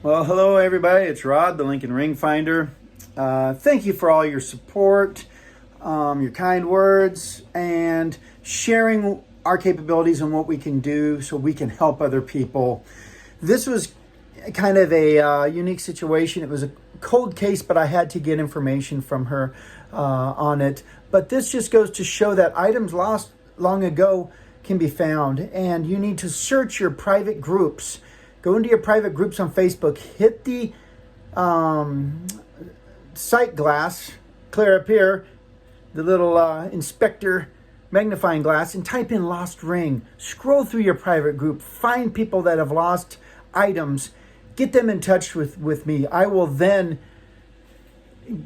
Well, hello everybody. It's Rod, the Lincoln Ring Finder. Thank you for all your support, your kind words, and sharing our capabilities and what we can do so we can help other people. This was kind of a unique situation. It was a cold case, but I had to get information from her on it. But this just goes to show that items lost long ago can be found, and you need to search your private groups. Go into your private groups on Facebook, hit the sight glass, clear up here, the little inspector magnifying glass, and type in lost ring. Scroll through your private group, find people that have lost items, get them in touch with me. I will then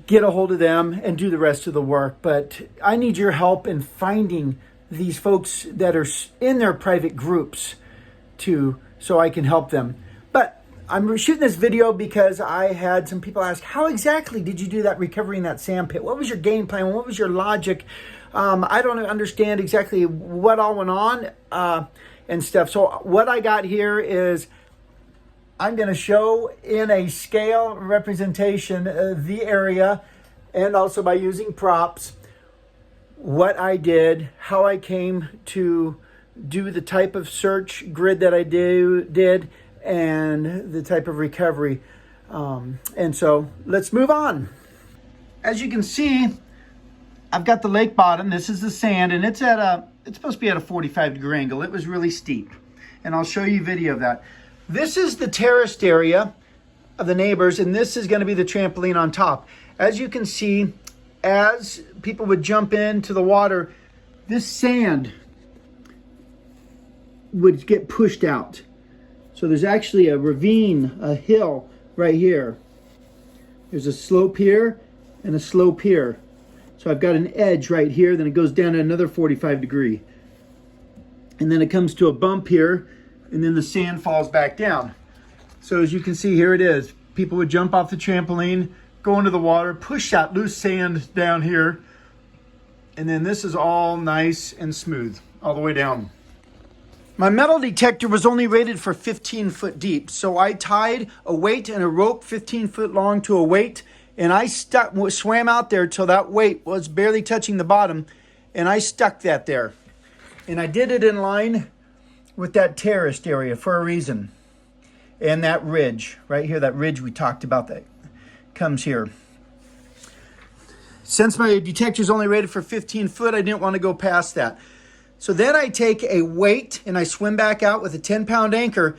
get a hold of them and do the rest of the work. But I need your help in finding these folks that are in their private groups so I can help them. But I'm shooting this video because I had some people ask, how exactly did you do that recovery in that sand pit? What was your game plan? What was your logic? I don't understand exactly what all went on and stuff. So what I got here is I'm going to show in a scale representation the area, and also by using props, what I did, how I came to do the type of search grid that I did, and the type of recovery. And so let's move on. As you can see, I've got the lake bottom. This is the sand, and it's supposed to be at a 45-degree angle. It was really steep, and I'll show you a video of that. This is the terraced area of the neighbors, and this is going to be the trampoline on top. As you can see, as people would jump into the water, this sand would get pushed out. So there's actually a ravine, a hill right here. There's a slope here and a slope here. So I've got an edge right here, then it goes down to another 45 degree. And then it comes to a bump here, and then the sand falls back down. So as you can see, here it is. People would jump off the trampoline, go into the water, push that loose sand down here, and then this is all nice and smooth all the way down. My metal detector was only rated for 15 foot deep, so I tied a weight and a rope 15 foot long to a weight, and I swam out there till that weight was barely touching the bottom, and I stuck that there. And I did it in line with that terraced area for a reason. And that ridge, right here, that ridge we talked about that comes here. Since my detector is only rated for 15 foot, I didn't want to go past that. So then I take a weight and I swim back out with a 10-pound anchor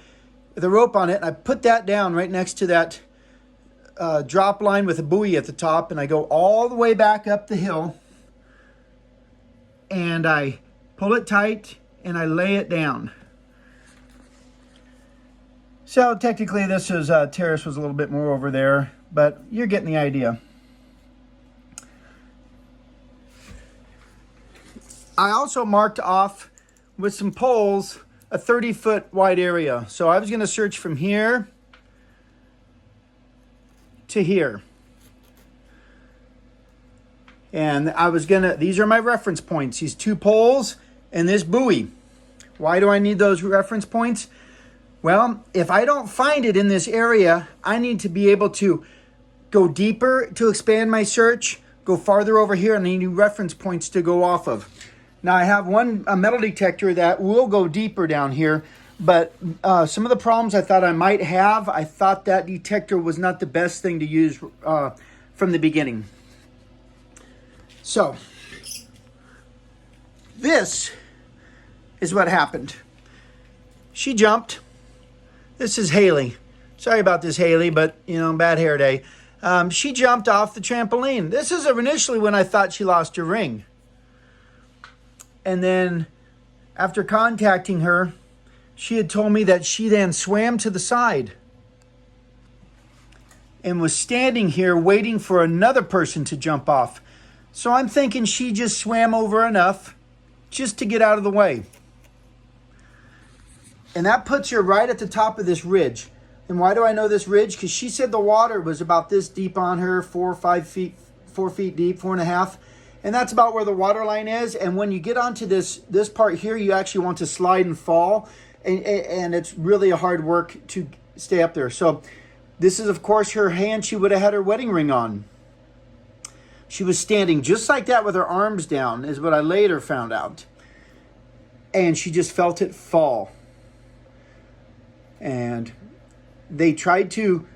with a rope on it, and I put that down right next to that drop line with a buoy at the top, and I go all the way back up the hill, and I pull it tight and I lay it down. So technically this is terrace was a little bit more over there, but you're getting the idea. I also marked off with some poles a 30-foot wide area. So I was going to search from here to here. And I was going to, these are my reference points, these two poles and this buoy. Why do I need those reference points? Well, if I don't find it in this area, I need to be able to go deeper to expand my search, go farther over here, and I need reference points to go off of. Now I have a metal detector that will go deeper down here, but some of the problems I thought I might have, I thought that detector was not the best thing to use from the beginning. So this is what happened. She jumped. This is Haley. Sorry about this, Haley, but bad hair day. She jumped off the trampoline. This is initially when I thought she lost her ring. And then after contacting her, she had told me that she then swam to the side and was standing here waiting for another person to jump off. So I'm thinking she just swam over enough just to get out of the way. And that puts her right at the top of this ridge. And why do I know this ridge? Because she said the water was about this deep on her, 4 or 5 feet, 4 feet deep, 4.5. And that's about where the water line is. And when you get onto this part here, you actually want to slide and fall. And it's really a hard work to stay up there. So This is, of course, her hand she would have had her wedding ring on. She was standing just like that with her arms down, is what I later found out. And she just felt it fall. And they tried to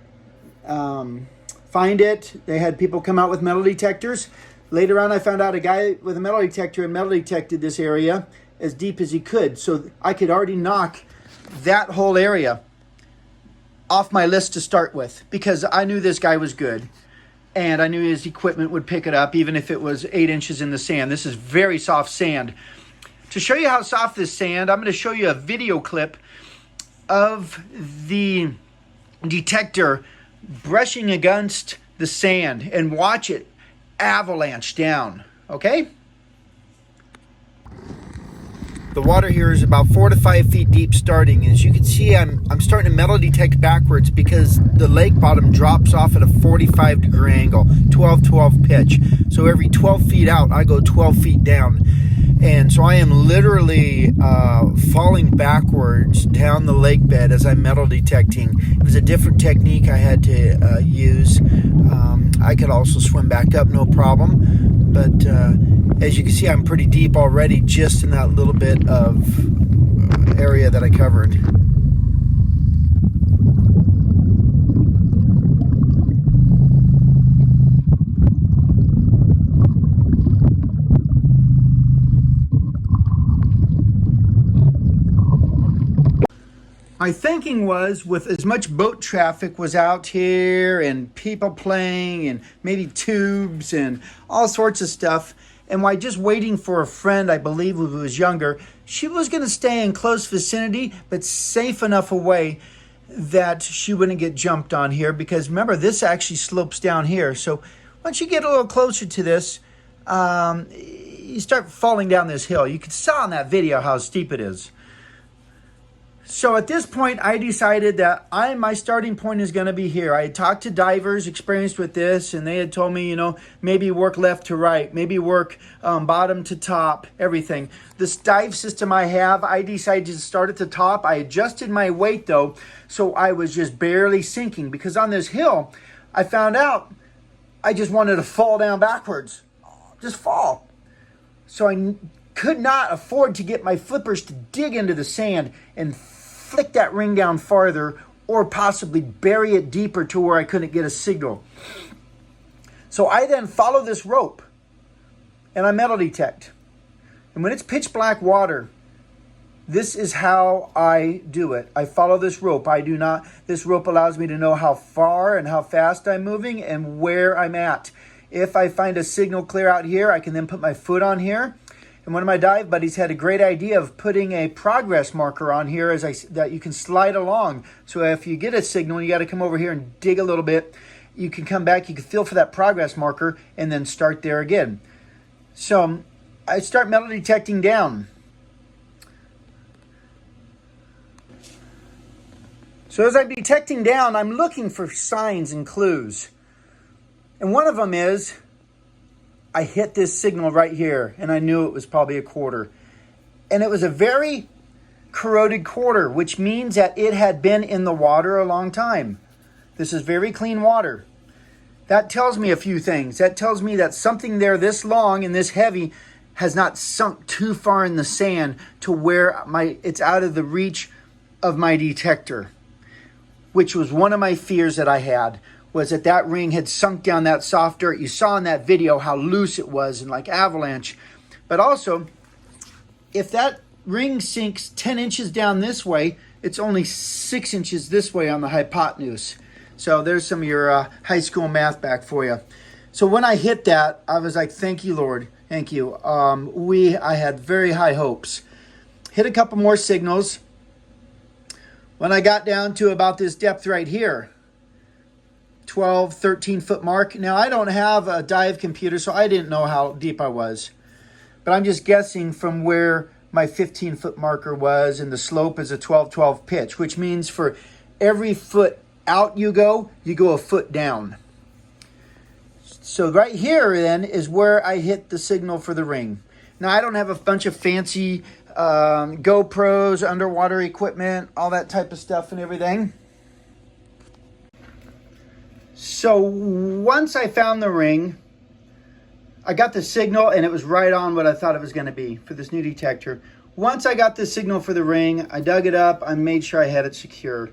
find it. They had people come out with metal detectors. Later on, I found out a guy with a metal detector and metal detected this area as deep as he could. So I could already knock that whole area off my list to start with, because I knew this guy was good. And I knew his equipment would pick it up, even if it was 8 inches in the sand. This is very soft sand. To show you how soft this sand, I'm going to show you a video clip of the detector brushing against the sand, and watch it avalanche down, okay? The water here is about 4 to 5 feet deep starting. As you can see, I'm starting to metal detect backwards because the lake bottom drops off at a 45-degree angle, 12-12 pitch. So every 12 feet out, I go 12 feet down. And so I am literally falling backwards down the lake bed as I'm metal detecting. It was a different technique I had to use. I could also swim back up, no problem. But as you can see, I'm pretty deep already just in that little bit of area that I covered. My thinking was, with as much boat traffic was out here and people playing and maybe tubes and all sorts of stuff, and why just waiting for a friend, I believe, who was younger, she was going to stay in close vicinity but safe enough away that she wouldn't get jumped on here, because remember, this actually slopes down here. So once you get a little closer to this, you start falling down this hill. You can saw in that video how steep it is. So at this point, I decided that my starting point is going to be here. I had talked to divers experienced with this, and they had told me, maybe work left to right, maybe work bottom to top, everything. This dive system I have, I decided to start at the top. I adjusted my weight, though, so I was just barely sinking, because on this hill, I found out I just wanted to fall down backwards. Just fall. So I could not afford to get my flippers to dig into the sand and flick that ring down farther, or possibly bury it deeper to where I couldn't get a signal. So I then follow this rope and I metal detect. And when it's pitch black water, this is how I do it. I follow this rope. This rope allows me to know how far and how fast I'm moving and where I'm at. If I find a signal clear out here, I can then put my foot on here. And one of my dive buddies had a great idea of putting a progress marker on here that you can slide along. So if you get a signal, you got to come over here and dig a little bit. You can come back, you can feel for that progress marker, and then start there again. So I start metal detecting down. So as I'm detecting down, I'm looking for signs and clues. And one of them is, I hit this signal right here, and I knew it was probably a quarter. And it was a very corroded quarter, which means that it had been in the water a long time. This is very clean water. That tells me a few things. That tells me that something there this long and this heavy has not sunk too far in the sand to where it's out of the reach of my detector, which was one of my fears that I had. Was that ring had sunk down that soft dirt. You saw in that video how loose it was and like avalanche. But also, if that ring sinks 10 inches down this way, it's only 6 inches this way on the hypotenuse. So there's some of your high school math back for you. So when I hit that, I was like, thank you, Lord. Thank you. I had very high hopes. Hit a couple more signals. When I got down to about this depth right here, 12, 13 foot mark. Now, I don't have a dive computer, so I didn't know how deep I was. But I'm just guessing from where my 15-foot marker was, and the slope is a 12-12 pitch, which means for every foot out you go a foot down. So right here, then, is where I hit the signal for the ring. Now, I don't have a bunch of fancy GoPros, underwater equipment, all that type of stuff and everything. So once I found the ring, I got the signal, and it was right on what I thought it was going to be for this new detector. Once I got the signal for the ring, I dug it up. I made sure I had it secured.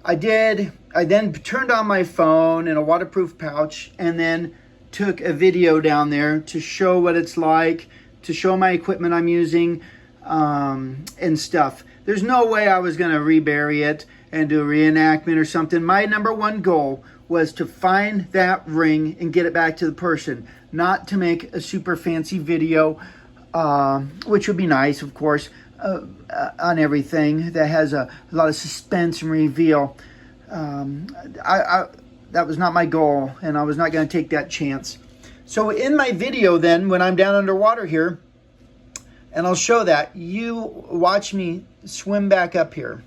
I then turned on my phone in a waterproof pouch and then took a video down there to show what it's like, to show my equipment I'm using, and stuff. There's no way I was going to rebury it and do a reenactment or something. My number one goal was to find that ring and get it back to the person, not to make a super fancy video, which would be nice, of course, on everything that has a lot of suspense and reveal. That was not my goal, and I was not going to take that chance. So in my video then, when I'm down underwater here, and I'll show that, you watch me swim back up here.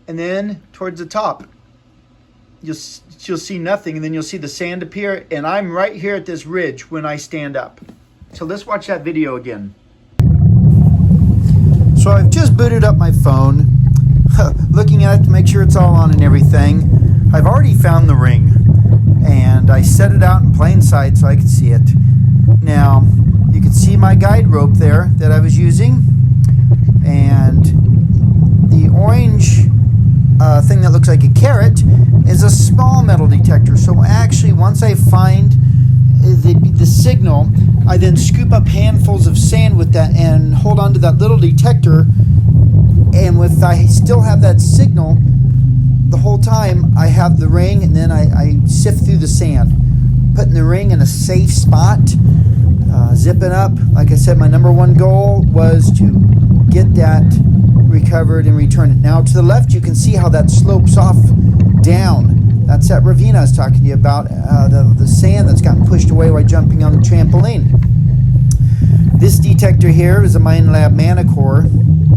And then towards the top, you'll see nothing, and then you'll see the sand appear, and I'm right here at this ridge when I stand up. So let's watch that video again. So I've just booted up my phone, looking at it to make sure it's all on and everything. I've already found the ring, and I set it out in plain sight so I could see it. Now, you can see my guide rope there that I was using, and the orange thing that looks like a carrot is a small metal detector. So actually, once I find the signal, I then scoop up handfuls of sand with that and hold on to that little detector, and I still have that signal the whole time. I have the ring, and then I sift through the sand, putting the ring in a safe spot, zipping up. Like I said, my number one goal was to get that recovered and return it. Now to the left, you can see how that slopes off down. That's that ravine I was talking to you about, the sand that's gotten pushed away while jumping on the trampoline. This detector here is a Minelab Manticore.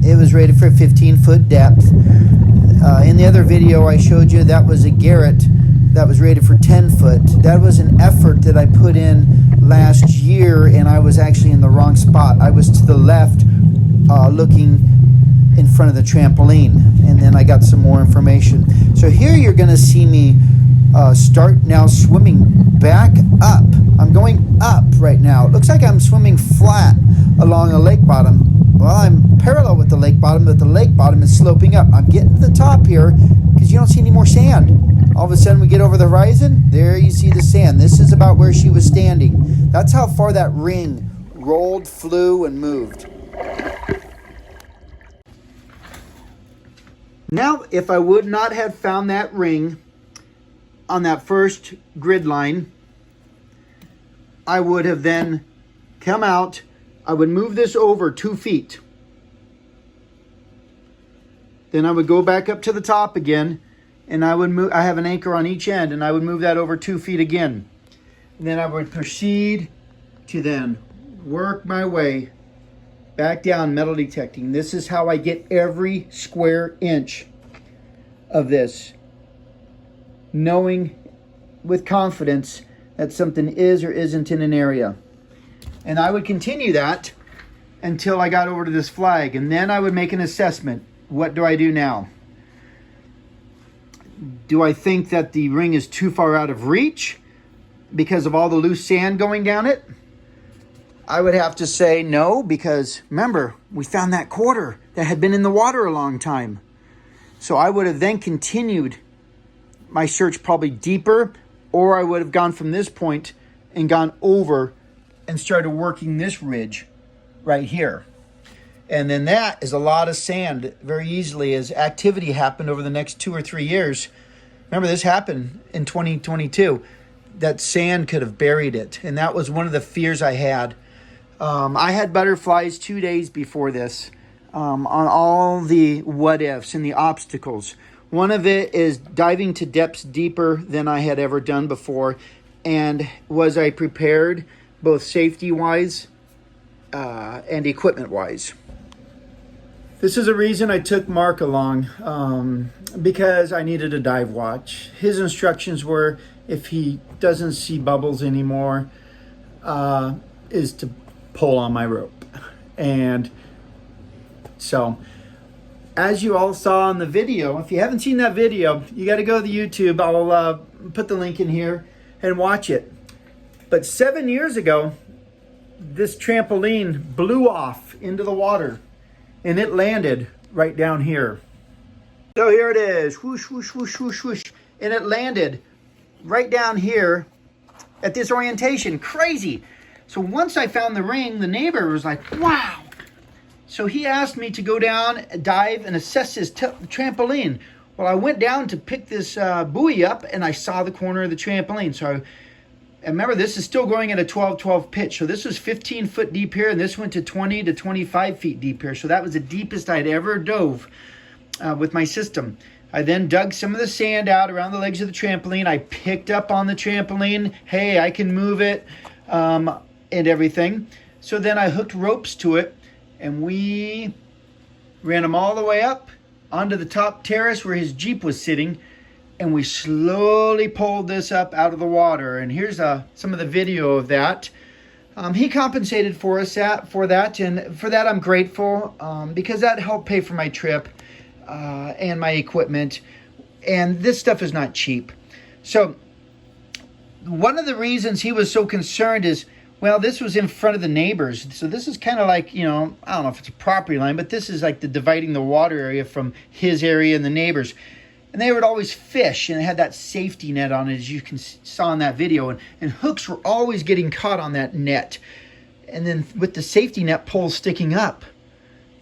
It was rated for 15-foot depth. In the other video I showed you, that was a Garrett that was rated for 10 foot. That was an effort that I put in last year, and I was actually in the wrong spot. I was to the left, looking in front of the trampoline, and then I got some more information. So here you're going to see me start now swimming back up. I'm going up right now. It looks like I'm swimming flat along a lake bottom. Well, I'm parallel with the lake bottom, but the lake bottom is sloping up. I'm getting to the top here because you don't see any more sand. All of a sudden we get over the horizon. There you see the sand. This is about where she was standing. That's how far that ring rolled, flew, and moved. Now, if I would not have found that ring on that first grid line, I would have then come out. I would move this over 2 feet. Then I would go back up to the top again, and I would move. I have an anchor on each end, and I would move that over 2 feet again. And then I would proceed to then work my way back down, metal detecting. This is how I get every square inch of this, knowing with confidence that something is or isn't in an area. And I would continue that until I got over to this flag, and then I would make an assessment. What do I do now? Do I think that the ring is too far out of reach because of all the loose sand going down it? I would have to say no, because remember, we found that quarter that had been in the water a long time. So I would have then continued my search probably deeper, or I would have gone from this point and gone over and started working this ridge right here. And then that is a lot of sand very easily as activity happened over the next 2 or 3 years. Remember, this happened in 2022. That sand could have buried it. And that was one of the fears I had. I had butterflies 2 days before this on all the what ifs and the obstacles. One of it is diving to depths deeper than I had ever done before. And was I prepared both safety-wise and equipment-wise? This is a reason I took Mark along, because I needed a dive watch. His instructions were, if he doesn't see bubbles anymore, is to pull on my rope. And so as you all saw in the video, if you haven't seen that video, you got to go to the YouTube. I'll put the link in here and watch it. But 7 years ago, this trampoline blew off into the water and it landed right down here. So here it is, whoosh, whoosh, whoosh, whoosh, whoosh. And it landed right down here at this orientation. Crazy. So once I found the ring, the neighbor was like, wow. So he asked me to go down, dive, and assess his trampoline. Well, I went down to pick this buoy up, and I saw the corner of the trampoline. So and remember, this is still going at a 12-12 pitch. So this was 15 foot deep here, and this went to 20 to 25 feet deep here. So that was the deepest I'd ever dove with my system. I then dug some of the sand out around the legs of the trampoline. I picked up on the trampoline. Hey, I can move it and everything. So then I hooked ropes to it, and we ran him all the way up onto the top terrace where his Jeep was sitting, and we slowly pulled this up out of the water. And here's some of the video of that. He compensated for us for that, and for that I'm grateful because that helped pay for my trip and my equipment. And this stuff is not cheap. So one of the reasons he was so concerned is, well, this was in front of the neighbors. So this is kind of like, I don't know if it's a property line, but this is like the dividing the water area from his area and the neighbors. And they would always fish, and it had that safety net on it, as you saw in that video. And hooks were always getting caught on that net. And then with the safety net poles sticking up,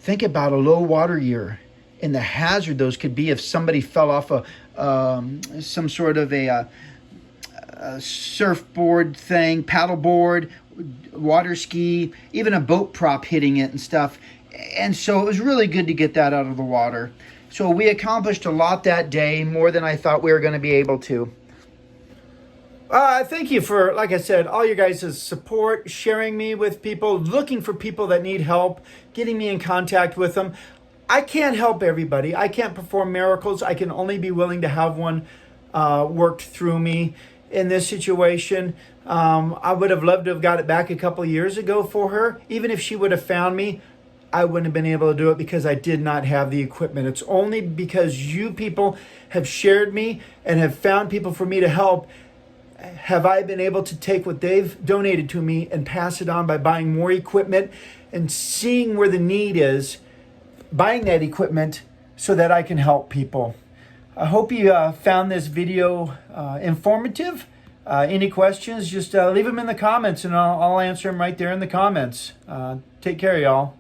think about a low water year and the hazard those could be if somebody fell off some sort of a surfboard thing, paddleboard, water ski, even a boat prop hitting it and stuff. And so it was really good to get that out of the water. So we accomplished a lot that day, more than I thought we were going to be able to. Thank you for, like I said, all your guys' support, sharing me with people, looking for people that need help, getting me in contact with them. I can't help everybody. I can't perform miracles. I can only be willing to have one worked through me in this situation. I would have loved to have got it back a couple of years ago for her. Even if she would have found me, I wouldn't have been able to do it because I did not have the equipment. It's only because you people have shared me and have found people for me to help have I been able to take what they've donated to me and pass it on by buying more equipment and seeing where the need is, buying that equipment so that I can help people. I hope you found this video informative. Any questions, just leave them in the comments and I'll answer them right there in the comments. Take care, y'all.